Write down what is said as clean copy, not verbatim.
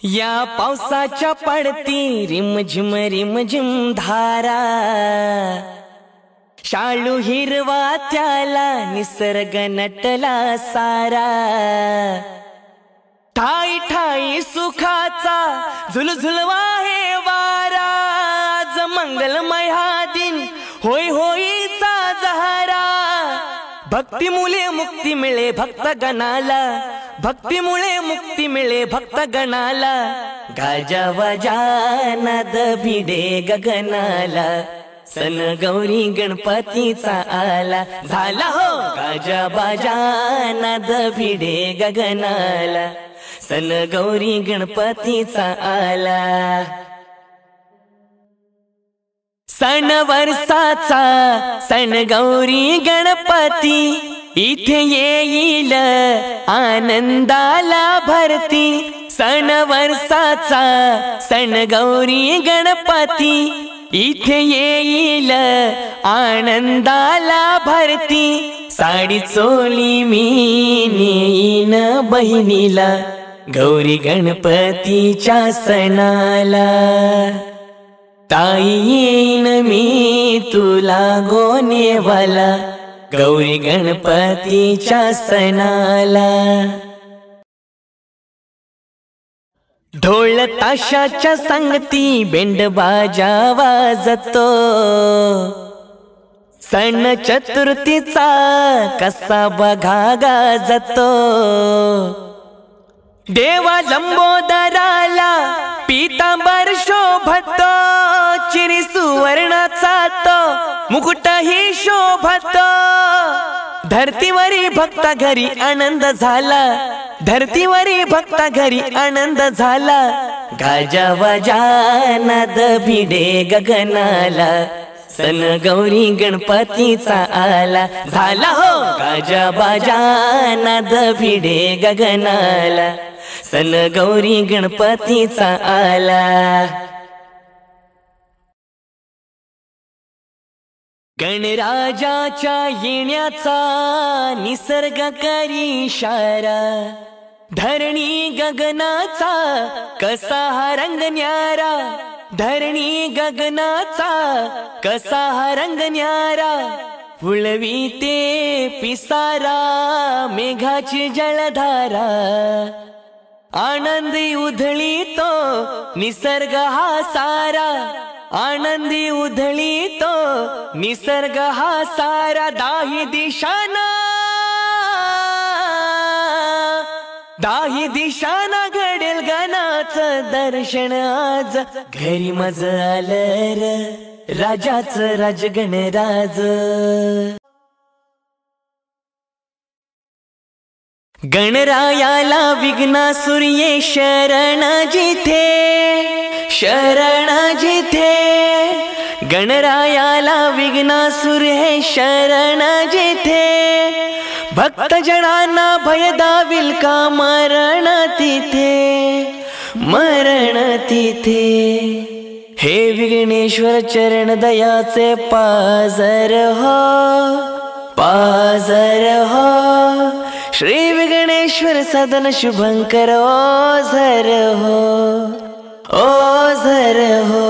या पावसाच्या पडती रिमझिम धारा, शाळू हिरवा त्याला निसर्ग नटला सारा। ठाई ठाई सुखाचा झुलझुलवा हे वारा, आज मंगलमय हा दिन होय होईचा जहारा। भक्तीमुळे मुक्ती मिळे भक्तगणाला, भक्तीमुळे मुक्ती मिळे भक्तगणाला। गाजा वाजा नाद भिडे गगनाला, सन गौरी गणपतीचा आला। झाला हो गाजा बाजा नाद भिडे गगनाला, सन गौरी गणपतीचा आला। सण वर्षाचा सण गौरी गणपती, इथे येईल आनंदाला भरती। सण वर्षाचा सण गौरी गणपती, इथे येईल आनंदाला भरती। साडी चोली मी नेईन बहिणीला, गौरी गणपतीच्या सणाला। ताई येईन मी तुला गोनेवाला, गौरी गणपतीच्या सणाला। ढोल ताशाच्या संगती बेंड बाजा वाजतो, सण चतुर्थीचा कसा बघा गाजतो। देवा लंबोदराला पीतांबर शोभतो, चिरी सुवर्णाचा तो मुकुटही शोभतो। धरतीवरी भक्ता घरी आनंद झाला, धरतीवरी भक्ता घरी आनंद झाला। गाजा वाजा नाद भिडे गगनाला, सन गौरी गणपतीचा आला। झाला हो गाजा बाजा नाद भिडे गगनाला, सन गौरी गणपतीचा आला। गणराजाच्या येण्याचा निसर्ग करी इशारा, धरणी गगनाचा कसा हा रंग न्यारा। धरणी गगनाचा कसा हा रंग न्यारा, उळवी ते पिसारा मेघाची जलधारा। आनंदी उधळी तो निसर्ग हा सारा, आनंदी उधळी तो निसर्ग हा सारा। दाही दिशाना, दाही दिशाना घडेल गणाचं दर्शन आज। घरी मज आलं र राजाचं राजगणराज। गणरायाला विघ्नासुर ये शरण जिथे, शरण जिथे। गणरायाला विघ्नासुर हे शरण जिथे, भक्तजनांना भय दाविल का मरण तिथे, मरण तिथे। हे विघ्नेश्वर चरण दयाचे पाजर हो, पाजर हो। श्री विघ्नेश्वर सदन शुभंकर ओझर हो, ओझर हो।